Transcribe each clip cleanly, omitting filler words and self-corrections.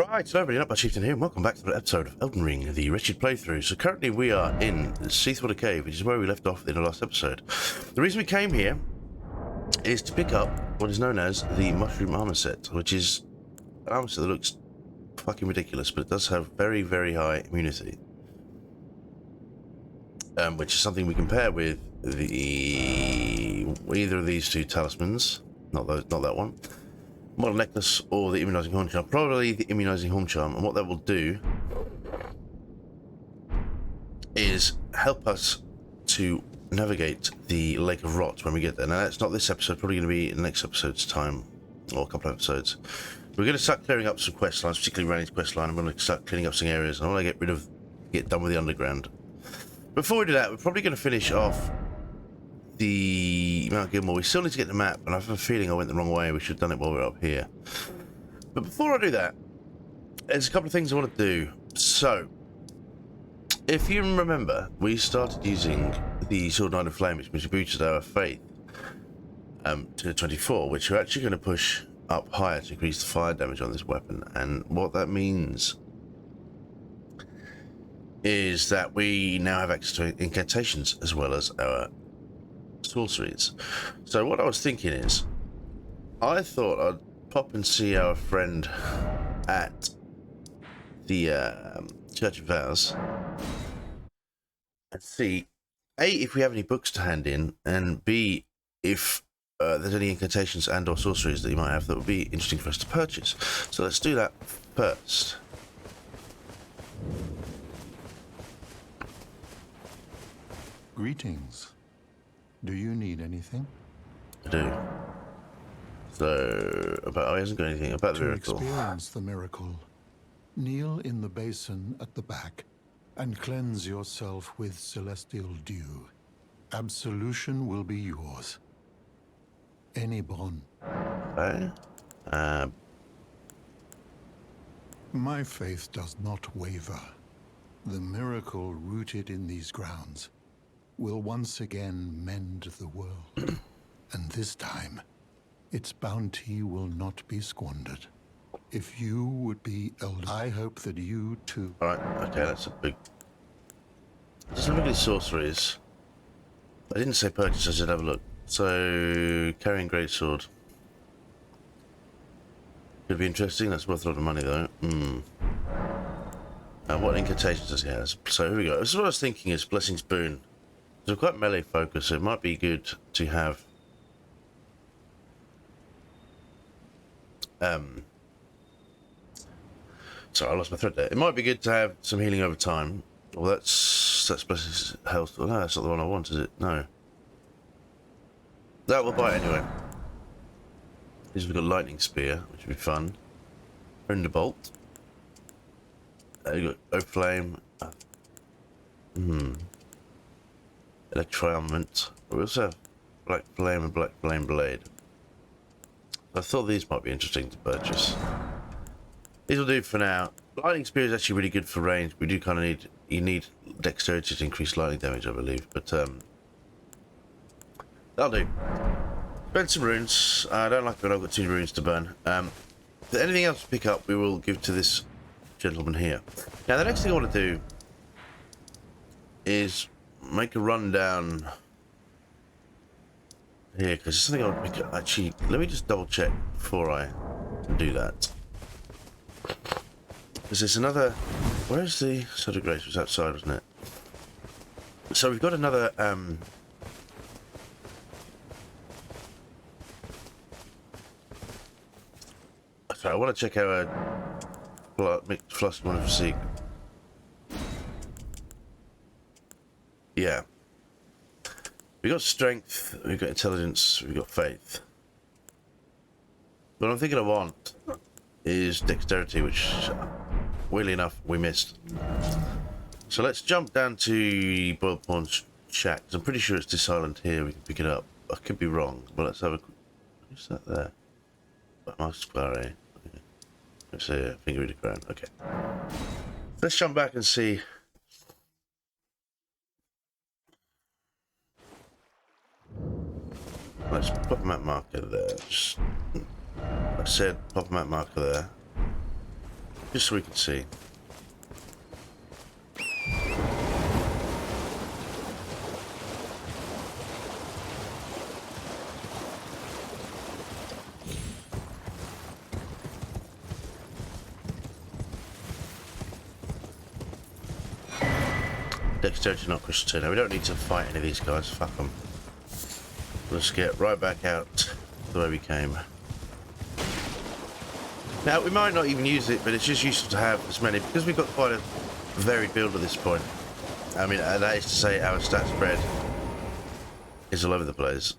Right, hello everybody, Not Chieftain here, and welcome back to the episode of Elden Ring, the Wretched playthrough. So currently we are in Seathwater Cave, which is where we left off in the last episode. The reason we came here is to pick up what is known as the Mushroom Armor Set, which is an armor set that looks fucking ridiculous, but it does have very, very high immunity. Which is something we compare with either of these two talismans, not that one. Model necklace or the immunizing horn charm. Probably the immunizing horn charm, and what that will do is help us to navigate the Lake of Rot when we get there. Now that's not this episode, probably going to be in the next episode's time, or a couple of episodes. We're going to start clearing up some quest lines, particularly Randy's quest line. I'm going to start cleaning up some areas, and I want to get done with the underground. Before we do that, we're probably going to finish off the Mount Gilmore. We still need to get the map, and I have a feeling I went the wrong way. We should have done it while we're up here. But before I do that, there's a couple of things I want to do. So, if you remember, we started using the Sword Knight of Flame, which boosted our faith to 24, which we're actually going to push up higher to increase the fire damage on this weapon. And what that means is that we now have access to incantations as well as our sorceries. So what I was thinking is, I thought I'd pop and see our friend at the Church of Vows and see, A, if we have any books to hand in, and B, if there's any incantations and or sorceries that you might have that would be interesting for us to purchase. So let's do that first. Greetings. Do you need anything? I do. So, he hasn't got anything about the miracle. To experience the miracle, kneel in the basin at the back and cleanse yourself with celestial dew. Absolution will be yours. Any bon. Okay. My faith does not waver. The miracle rooted in these grounds will once again mend the world. And this time, its bounty will not be squandered. If you would be elder, I hope that you too... Alright, okay, that's a big... Just look at these sorceries. I didn't say purchase, I said have a look. So, carrying greatsword. Could be interesting, that's worth a lot of money though. What incantations does he have? So here we go. This is what I was thinking is Blessing's Boon. So quite melee focus, so it might be good to have sorry, I lost my thread there. It might be good to have some healing over time. Well, that's Blessing's health. Oh, no, that's not the one I want, is it? No. That will buy it anyway. Here's we've got Lightning Spear, which would be fun. Thunderbolt. You got Oak Flame. Electro-armament. We also have Black Flame and Black Flame Blade. I thought these might be interesting to purchase. These will do for now. Lightning Spear is actually really good for range. We do kind of you need dexterity to increase lightning damage, I believe. But that'll do. Spend some runes. I don't like when I've got 2 runes to burn. Anything else to pick up, we will give to this gentleman here. Now, the next thing I want to do is make a run down here, because there's something I want to pick up. Actually, let me just double check before I do that. Because there's another... Where's the Sword of Grace? It was outside, wasn't it? So we've got another... Sorry, I want to check out a Flush One of Physique. Yeah. We've got strength, we've got intelligence, we've got faith. What I'm thinking I want is dexterity, which, weirdly enough, we missed. So let's jump down to Boiled Pawn's shack. I'm pretty sure it's this island here, we can pick it up. I could be wrong, but let's have a... What's that there? Master Square. Let's see, finger in the ground. Okay. Let's jump back and see. Let's pop a map marker there. I said pop a map marker there. just so we can see. Dexterity, not crystal 2. Now we don't need to fight any of these guys. Fuck them. Let's get right back out the way we came. Now we might not even use it, but it's just useful to have as many because we've got quite a varied build at this point. I mean, that is to say, our stat spread is all over the place.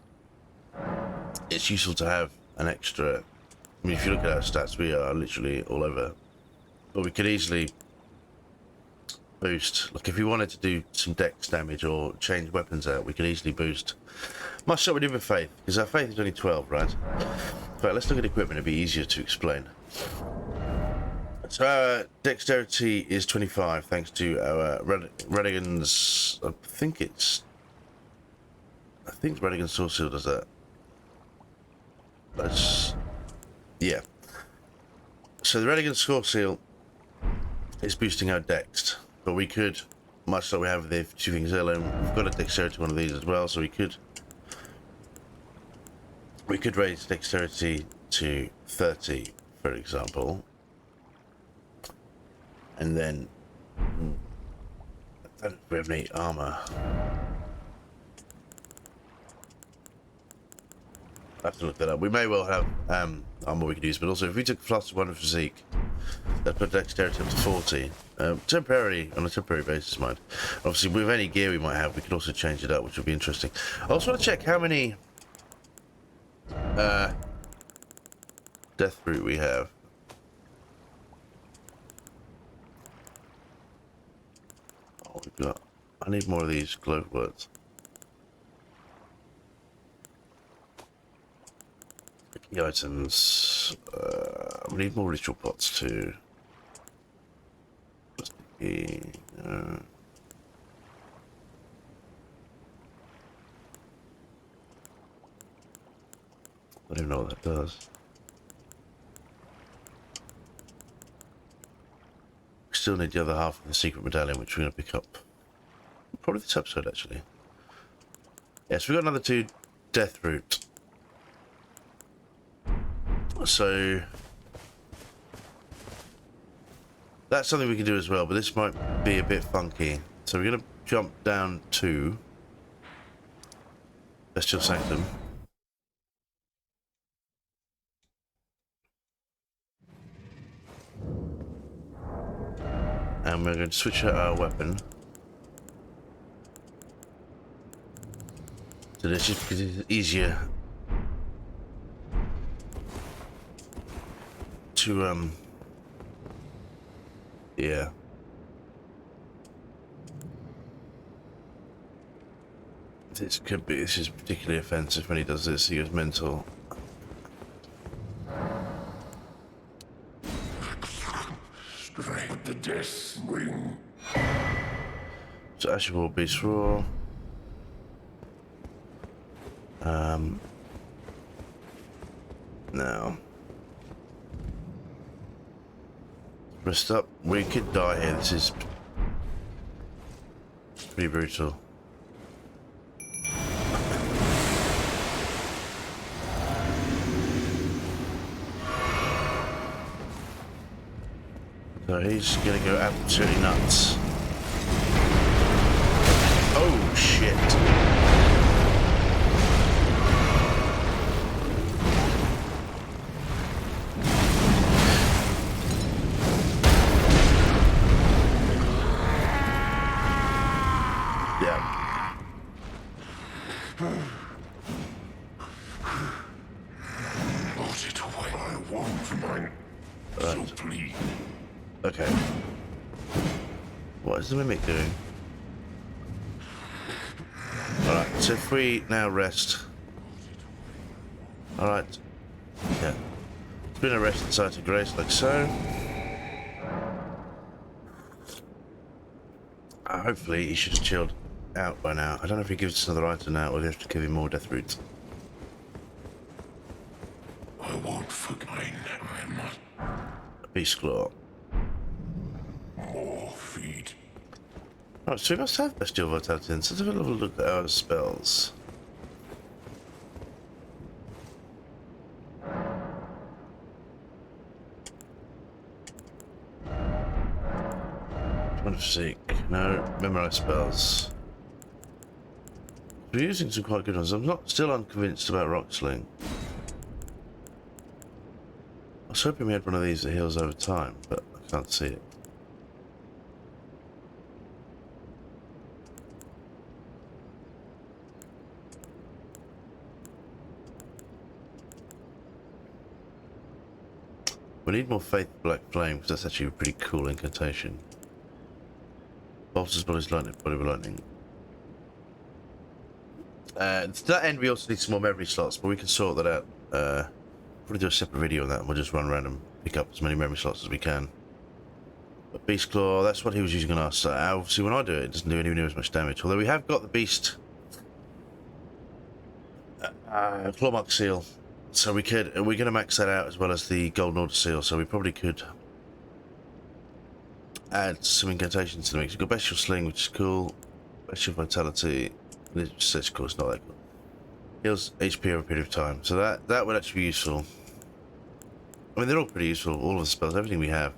It's useful to have an extra. I mean, if you look at our stats, we are literally all over. But we could easily boost. Like if we wanted to do some dex damage or change weapons out, we could easily boost. Much like we did with faith, because our faith is only 12, right? But let's look at equipment. It'd be easier to explain. So our dexterity is 25, thanks to our Redigan's. I think Redigan's Sword Seal does that. Yeah. So the Redigan's Sword Seal is boosting our dex. But we could, much like we have the two things earlier, we've got a dexterity one of these as well, so we could raise dexterity to 30, for example, and then I don't know if we have any armor. I have to look that up. We may well have armor we could use, but also if we took Flask of Wonder Physique, that put dexterity up to 40. Temporarily, on a temporary basis, mind. Obviously, with any gear we might have, we could also change it up, which would be interesting. I also want to check how many death root we have. Oh, we've got. I need more of these glove words. Key items. We need more ritual pots too. I don't even know what that does. We still need the other half of the secret medallion, which we're going to pick up probably this episode, actually. Yes, we've got another 2 death root. So that's something we can do as well, but this might be a bit funky. So we're going to jump down to Bestial Sanctum. And we're going to switch out our weapon. So this just because it's easier to yeah. This is particularly offensive when he does this. He goes mental. Strike the death ring. So Ashable Beast Roar. Now. Rest up. We could die here. This is pretty brutal. So he's gonna go absolutely nuts. Oh shit. Yeah. Put it away. I want mine. Right. So please. Okay. What is the mimic doing? Alright, so if we now rest. Alright. Yeah. It's been a rest inside of grace like so. Hopefully he should have chilled out by now. I don't know if he gives us another item now or we have to give him more death roots. I won't forget mine. I must. Beast Claw. Oh, so we must have bestial vitality then. So let's have a little look at our spells. Point of Seek. No, memorize spells. We're using some quite good ones. I'm not still unconvinced about Rock Sling. I was hoping we had one of these that heals over time, but I can't see it. We need more Faith Black Flame because that's actually a pretty cool incantation. Bolters body's lightning, body with lightning. To that end, we also need some more memory slots, but we can sort that out. Probably do a separate video on that, and we'll just run around and pick up as many memory slots as we can. But Beast Claw, that's what he was using on us. Obviously, when I do it, it doesn't do anywhere near as much damage. Although we have got the Beast Clawmark Seal, so we're going to max that out as well as the Golden Order Seal. So we probably could add some incantations to the mix. We've got Bestial Sling, which is cool. Bestial Vitality. It's cool, it's not that cool. Heals HP over a period of time, so that would actually be useful. I mean, they're all pretty useful, all of the spells, everything we have.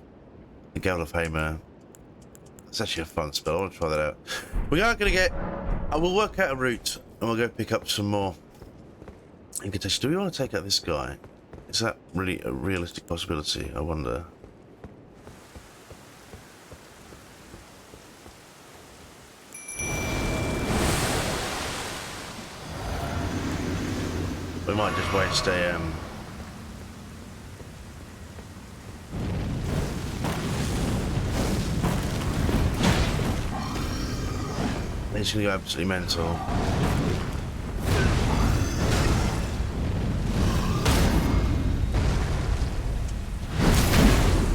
The Gavel of Hamer. It's actually a fun spell, I want to try that out. We are going to get... I will work out a route, and we'll go pick up some more incantations. Do we want to take out this guy? Is that really a realistic possibility? I wonder. We might just waste a He's gonna go absolutely mental.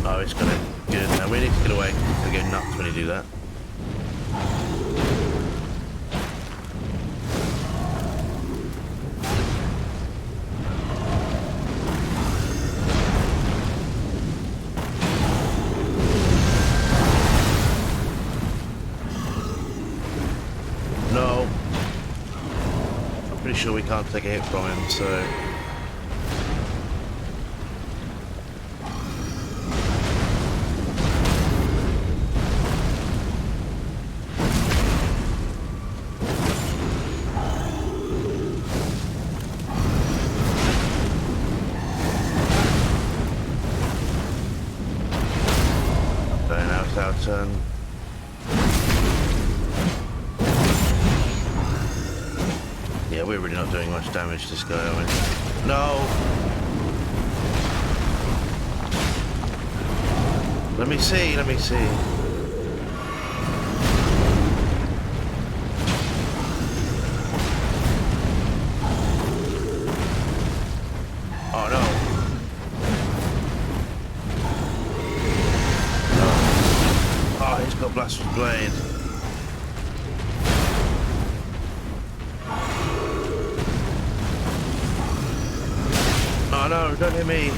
Oh, he's got it. Good. Now we need to get away. They go nuts when you do that. Sure we can't take a hit from him, so okay, now it's our turn. Yeah, we're really not doing much damage to this guy, are we? No! Let me see, let me see. Oh no. No. Oh, he's got Blasphemous Blade. Oh no, don't hit me.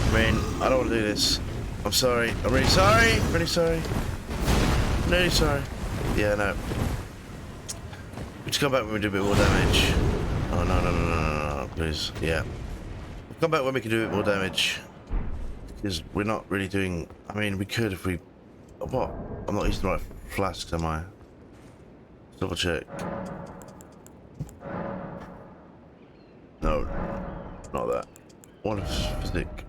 I mean, I don't want to do this. I'm sorry. I'm really sorry. Really sorry. Really sorry. Yeah, no. We just come back when we do a bit more damage. Oh no, no, no, no, no, no, please. Yeah. Come back when we can do a bit more damage, because we're not really doing... I mean, we could if we... What? I'm not using the right flasks, am I? Double check. No, not that. What if physic?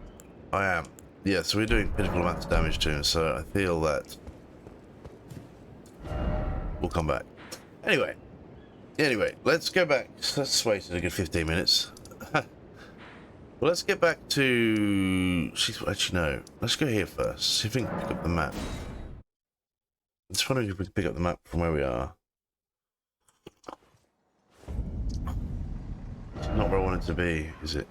I am. Yeah, so we're doing pitiful amounts of damage to him, so I feel that we'll come back. Anyway, let's go back. Let's wait a good 15 minutes. Well, let's get back to... Actually, no. Let's go here first. See if we can pick up the map. It's funny if we can pick up the map from where we are. It's not where I want it to be, is it?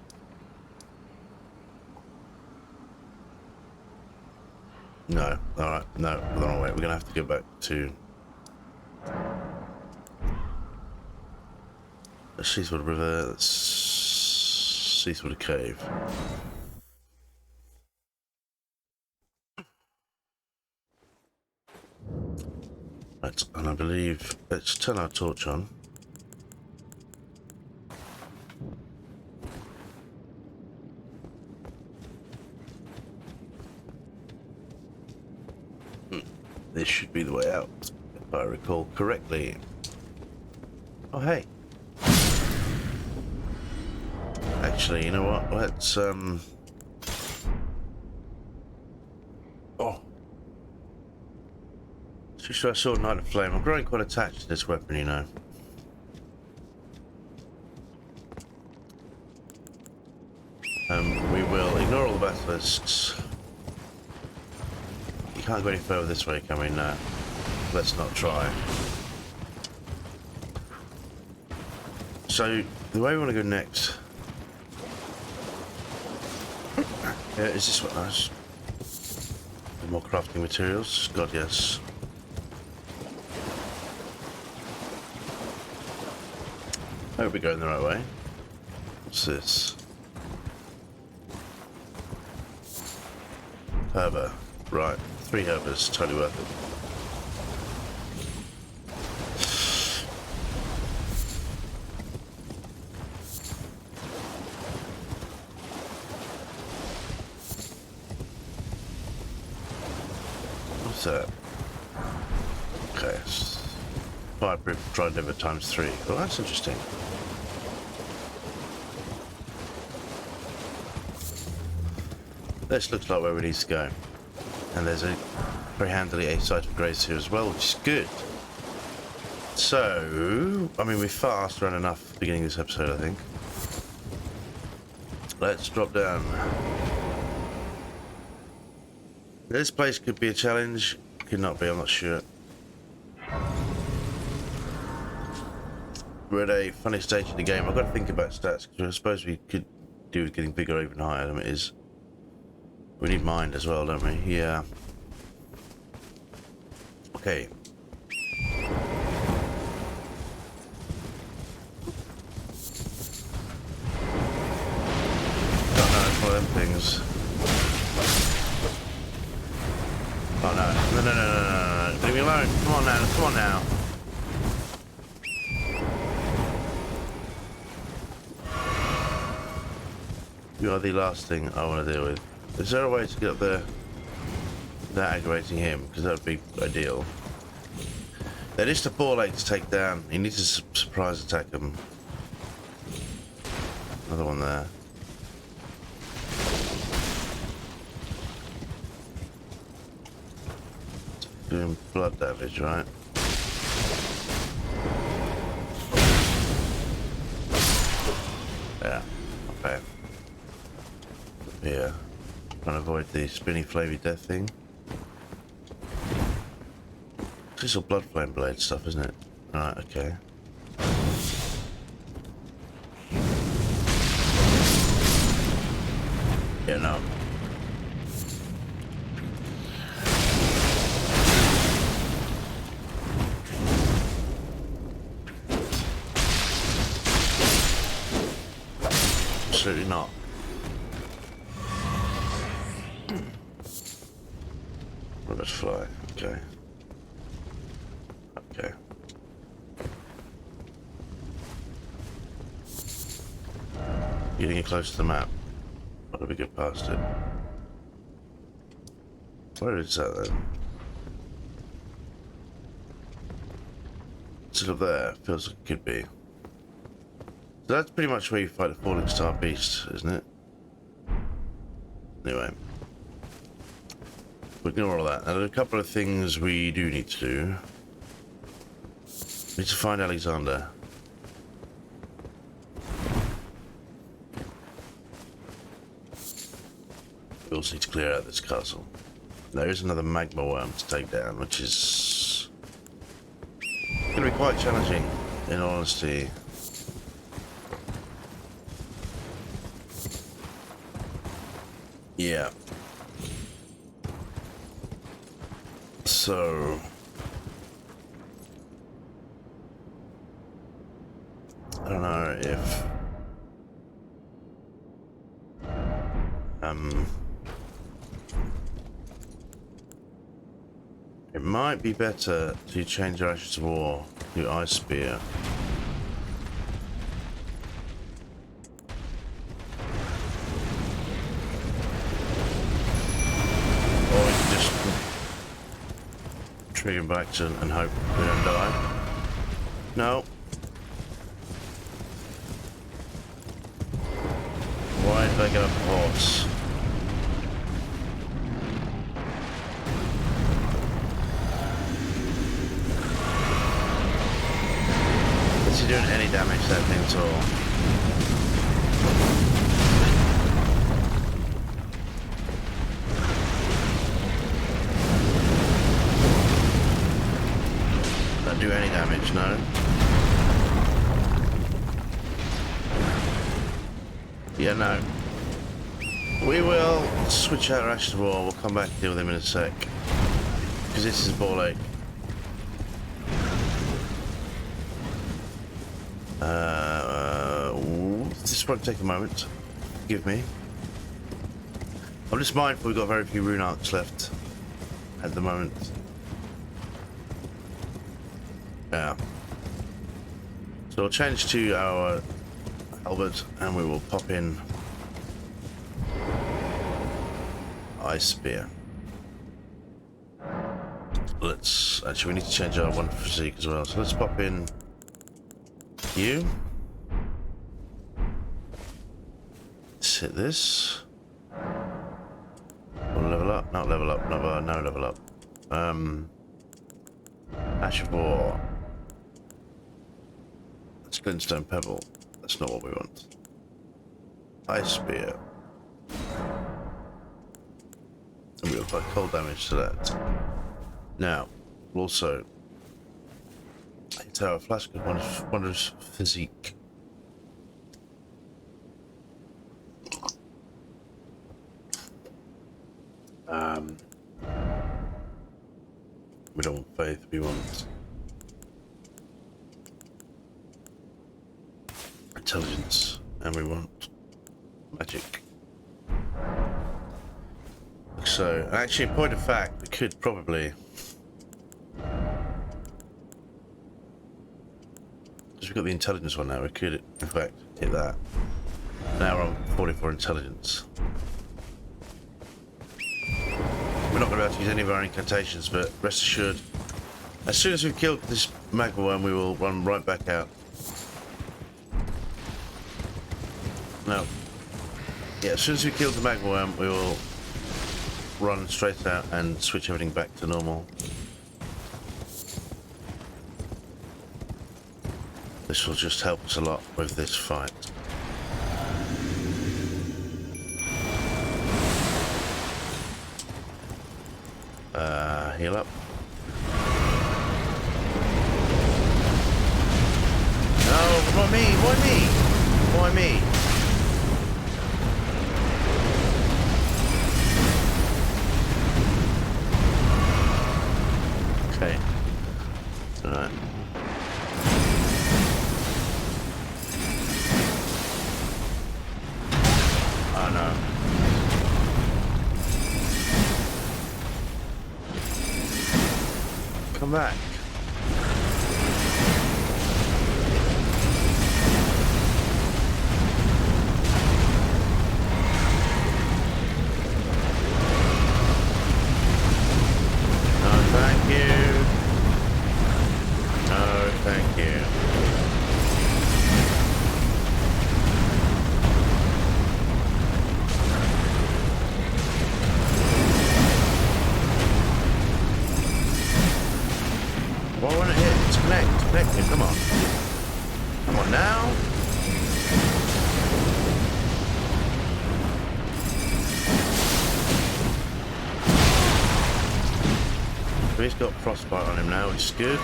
No. Alright, no. Hold on, wait. We're going to have to go back to Seathwater River. That's Seathwater Cave. Right, and I believe let's turn our torch on. This should be the way out, if I recall correctly. Oh, hey. Actually, you know what? Let's, Oh. Just I saw Night of Flame. I'm growing quite attached to this weapon, you know. We will ignore all the basilisks. You can't go any further this way, can we? No. Let's not try. So, the way we want to go next... Yeah, is this what nice? More crafting materials? God, yes. I hope we're going the right way. What's this? Herber. Right. 3 herbers. Totally worth it. What's that? Okay. Fireproof dried liver ×3. Well, that's interesting. This looks like where we need to go. And there's a very handily a site of grace here as well, which is good. So, I mean, we fast ran enough at the beginning of this episode, I think. Let's drop down. This place could be a challenge, could not be, I'm not sure. We're at a funny stage in the game. I've got to think about stats, because I suppose we could do with getting bigger even higher than it is. We need mind as well, don't we? Yeah. Okay. Oh no, it's one of them things. Oh no. No, no, no, no, no, no. Leave me alone. Come on now, come on now. You are the last thing I want to deal with. Is there a way to get up there without aggravating him? Because that would be ideal. There is the ball ache to take down. He needs to surprise attack him. Another one there. Doing blood damage, right? Yeah. Okay. Yeah. Trying to avoid the spinny, flavy death thing. This is all blood flame blade stuff, isn't it? Alright, okay. Yeah, no. Absolutely not. Let's fly. Okay. Okay. Getting it close to the map. How do we get past it? Where is that then? It's up there. Feels like it could be. So that's pretty much where you fight the falling star beast, isn't it? Anyway. We ignore all that. Now, there are a couple of things we do need to do. We need to find Alexander. We also need to clear out this castle. There is another magma worm to take down, which is going to be quite challenging, in all honesty. Yeah. So, don't know if it might be better to change our Ashes of War to Ice Spear. Or we can just trigger back to and hope we don't die. No. Why did I get up a horse? Is he doing any damage to that thing at all? Don't do any damage, no. Yeah, no. We will switch out our Ashes of War. We'll come back and deal with him in a sec. Because this is ball ache. This won't take a moment. Forgive me. I'm just mindful we've got very few rune arcs left at the moment. Yeah. So we'll change to our Albert and we will pop in Ice Spear. Let's actually, we need to change our one physique as well. So let's pop in you. Let's hit this. We'll level up, not level up, no level up. Ash of War. Glintstone Pebble. That's not what we want. Ice Spear. And we'll apply cold damage to that. Now, we'll also hit our Flask of Wondrous Physique. We don't want faith, we want intelligence, and we want magic. So, actually, in point of fact, we could probably, because we've got the intelligence one now, we could, in fact, hit that. Now we're on 44 intelligence. We're not going to be able to use any of our incantations, but rest assured, as soon as we've killed this magma worm, we will run right back out. No. Yeah, as soon as we kill the magma worm, we will run straight out and switch everything back to normal. This will just help us a lot with this fight. Heal up. No, why me? Why me? Why me? Okay. Alright. Oh no. Come back. Oh, thank you. Oh, thank you. Why won't it hit? It's connected, come on. Come on now. So he's got frostbite on him now, which is good.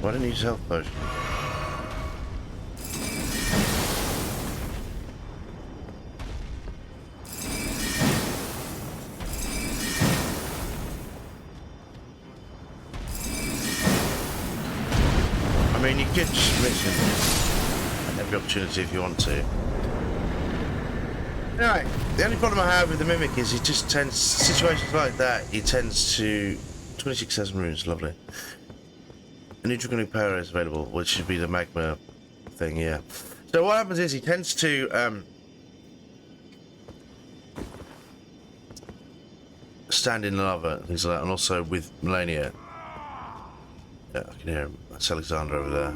Why didn't you use health potion? I mean, you could just miss him at every opportunity if you want to. Anyway, the only problem I have with the Mimic is he just tends, situations like that, he tends to... 26,000 runes, lovely. A new draconic power is available, which should be the magma thing, yeah. So what happens is he tends to stand in lava and things like that, and also with Laiedd. Yeah, I can hear him. That's Alexander over there.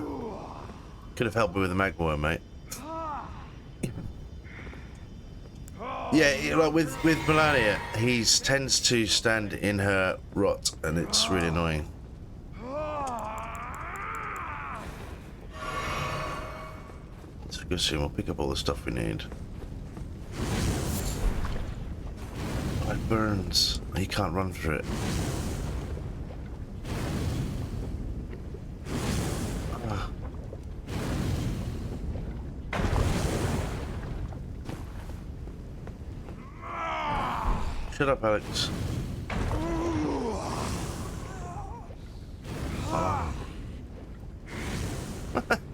Could have helped me with the magma one, mate. Yeah, like with Melania, he tends to stand in her rot, and it's really annoying. So go soon. We'll pick up all the stuff we need. Oh, it burns. He can't run through it. Shut up, Alex.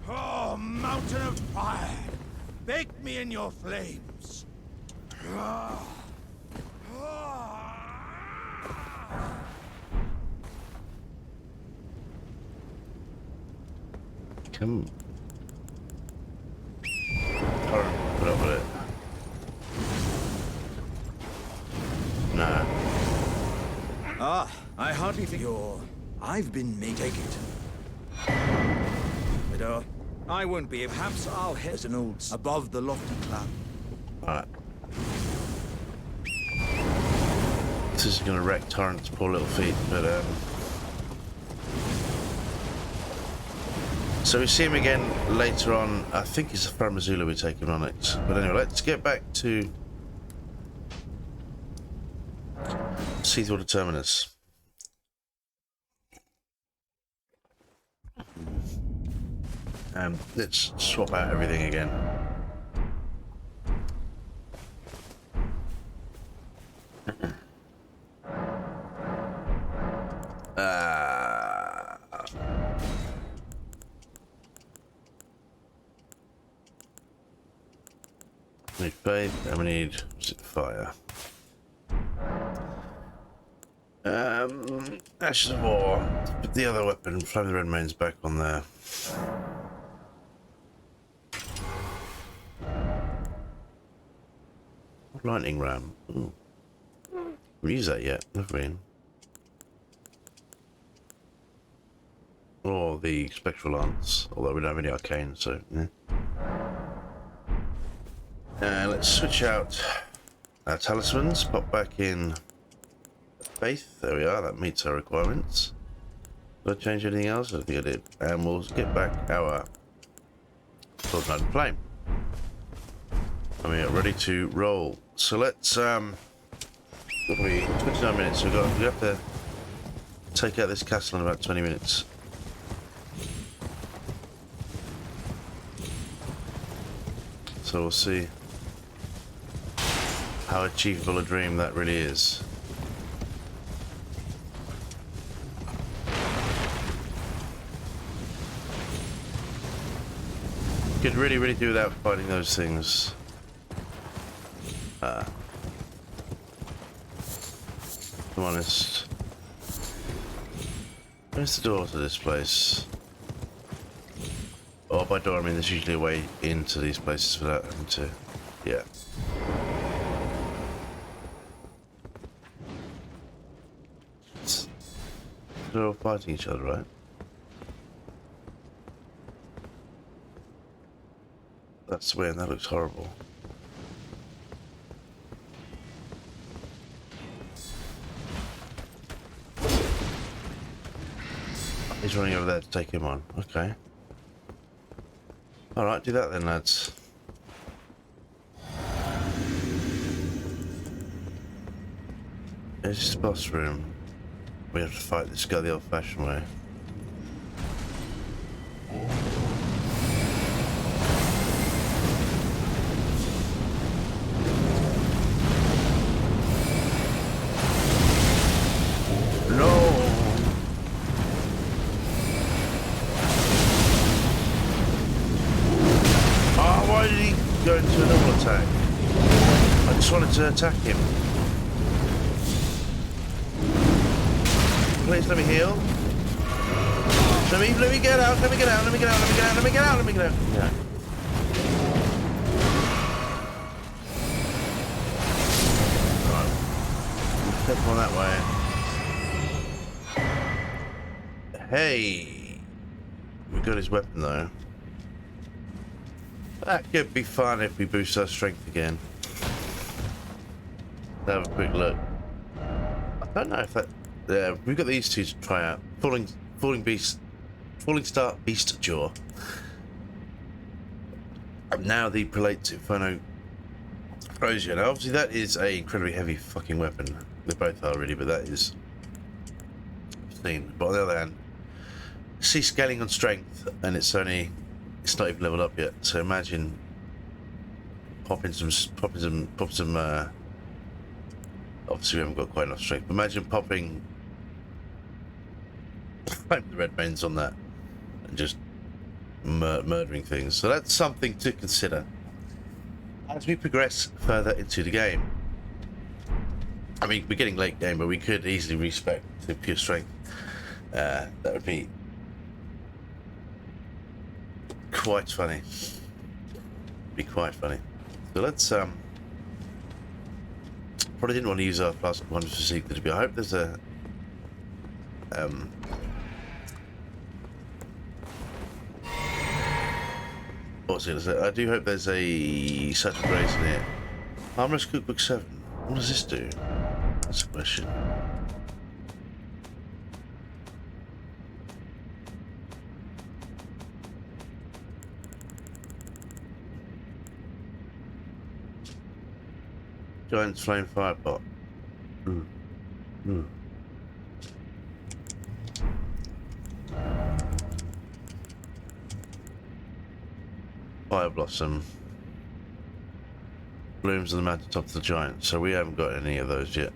Oh, mountain of fire! Bake me in your flames! Come. Alright, put up with it. Nah. Ah, I hardly think you're... I've been made take it. But, I won't be. Perhaps I'll head as an old above the lofty cloud. Alright. This is gonna wreck Torrent's poor little feet, but so we see him again later on. I think it's the Faramazula we take him on next. But anyway, let's get back to Seathwater Terminus. Let's swap out everything again. We need faith, and we need, was it fire? Ashes of War. Put the other weapon, Flame of the Red Mane's back on there. Lightning Ram. Ooh. Haven't used that yet, have we? Or the Spectral Lance, although we don't have any arcane, so yeah. Let's switch out our talismans, pop back in faith. There we are, that meets our requirements. Did I change anything else? I don't think I did. And we'll get back our Sword Knight and Flame. And we are ready to roll. So let's what are we, 29 minutes, we have to take out this castle in about 20 minutes. So we'll see how achievable a dream that really is. Could really do without fighting those things. To be honest. Where's the door to this place? Oh, by door I mean there's usually a way into these places without having to... yeah. They're all fighting each other, right? That's weird, that looks horrible. He's running over there to take him on. Okay. Alright, do that then, lads. There's the boss room. We have to fight this guy the old-fashioned way. just wanted to attack him. Please let me heal. Let me get out. Let me get out. Let me get out. Let me get out. Let me get out. Let me get out. Yeah. Right. Step on that way. Hey. We got his weapon though. That could be fun if we boost our strength again. Let's have a quick look. I don't know if that. We've got these two to try out. Falling Star Beast Jaw. And now the Prelate Inferno Frosia. Now obviously that is a incredibly heavy fucking weapon. They both are really, but that is obscene. But on the other hand, see scaling on strength, and it's not even leveled up yet. So imagine popping some. Obviously we haven't got quite enough strength. Imagine popping the red veins on that and just murdering things. So that's something to consider as we progress further into the game. I mean, we're getting late game, but we could easily respec to pure strength. That would be quite funny. Be quite funny. So let's probably didn't want to use our plus one for secret. I hope there's a what's it? I do hope there's a such a grace in it. Armorous Cookbook 7. What does this do? That's a question. Giant's Flame Firepot. Fire Blossom. Blooms on the mountaintop of the giant. So we haven't got any of those yet.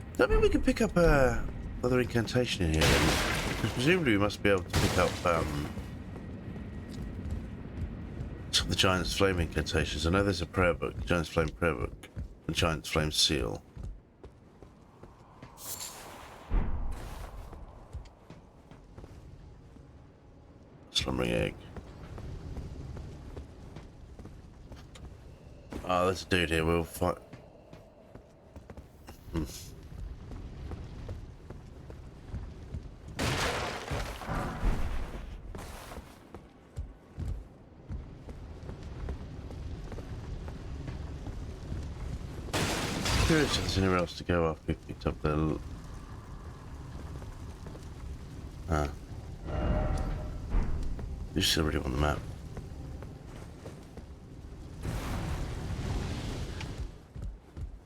Does that mean we can pick up another incantation in here then? Because presumably we must be able to pick up some of the Giant's Flame incantations. I know there's a prayer book, the Giant's Flame prayer book, the Giant's Flame seal. Slumbering egg. Oh, there's a dude here. We'll fight. Curious if there's anywhere else to go after we picked up the. You still already on the map.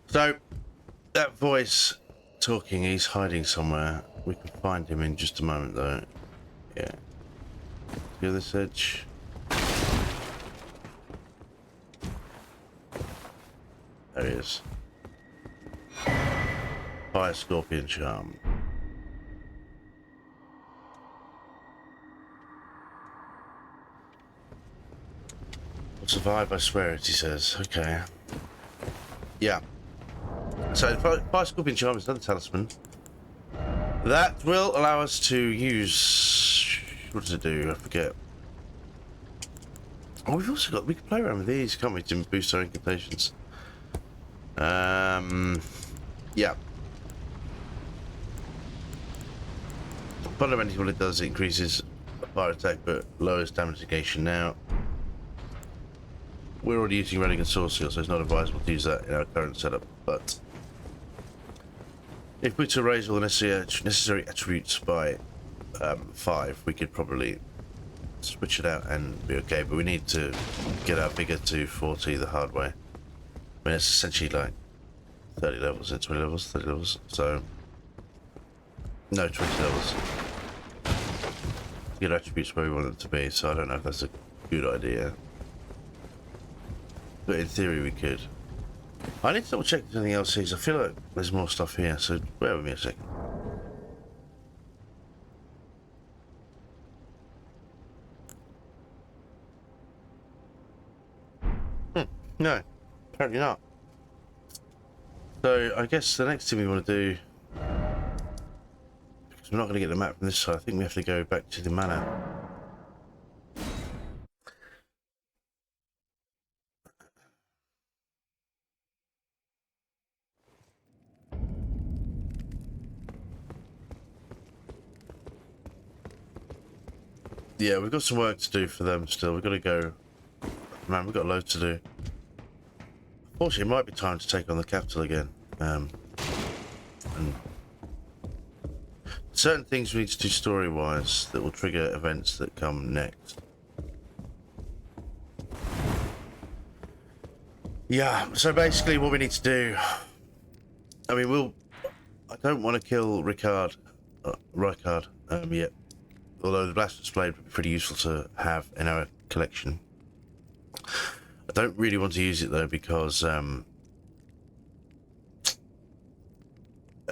So, that voice talking, he's hiding somewhere. We can find him in just a moment though. Yeah. Go this edge. There he is. Fire Scorpion Charm. Will survive, I swear it, he says. Okay. Yeah. So, Fire Scorpion Charm is another talisman. That will allow us to use... What does it do? I forget. Oh, we've also got... We can play around with these, can't we, to boost our incantations? Yeah. Fundamentally what it does, it increases fire attack but lowers damage negation. Now, we're already using Relic and Sorcerer, so it's not advisable to use that in our current setup, but if we were to raise all the necessary attributes by 5, we could probably switch it out and be okay, but we need to get our vigor to 40 the hard way. I mean, it's essentially like 30 levels, 20 levels, 30 levels, so no, 20 levels. Get attributes where we want them to be, so I don't know if that's a good idea. But in theory we could. I need to double check if there's anything else here, 'cause I feel like there's more stuff here, so bear with me a second. No. Apparently not. So I guess the next thing we want to do, because we're not going to get the map from this side, I think we have to go back to the manor. Yeah, we've got some work to do for them still. We've got to go. Man, we've got loads to do. Unfortunately, it might be time to take on the capital again. And certain things we need to do story-wise that will trigger events that come next. Yeah, so basically what we need to do... I mean, I don't want to kill Ricard yet. Although the Blasphemous Blade would be pretty useful to have in our collection. I don't really want to use it though because I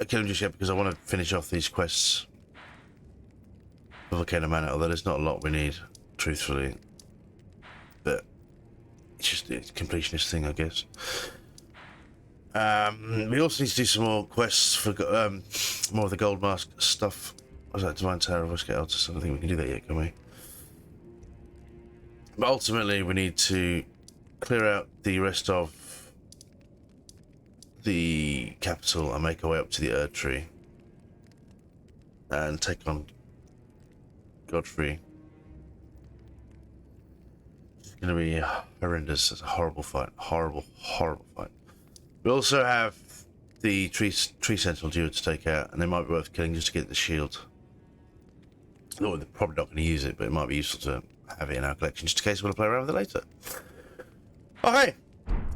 kill him just yet because I want to finish off these quests for Volcano Manor, although there's not a lot we need, truthfully. But it's just a completionist thing, I guess. We also need to do some more quests for more of the Gold Mask stuff. Was that Divine Tower of Westgate Altus? I don't think we can do that yet, can we? But ultimately, we need to clear out the rest of the capital and make our way up to the Erd Tree and take on Godfrey. It's going to be horrendous. It's a horrible fight. Horrible, horrible fight. We also have the tree sentinel due to take out, and they might be worth killing just to get the shield. Oh, they're probably not going to use it, but it might be useful to have it in our collection just in case we want to play around with it later. Okay,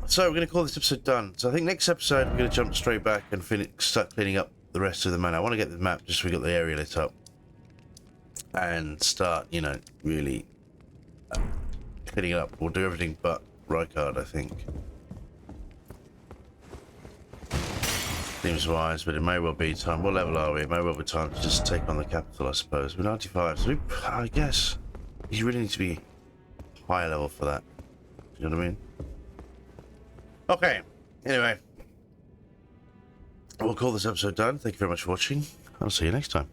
so we're going to call this episode done. So I think next episode we're going to jump straight back and start cleaning up the rest of the manor. I want to get the map just so we got the area lit up and start, you know, really cleaning it up. We'll do everything but Ricard, I think. Seems wise, but it may well be time. What level are we? It may well be time to just take on the capital, I suppose. We're 95, so I guess you really need to be higher level for that. You know what I mean? Okay, anyway. We'll call this episode done. Thank you very much for watching. I'll see you next time.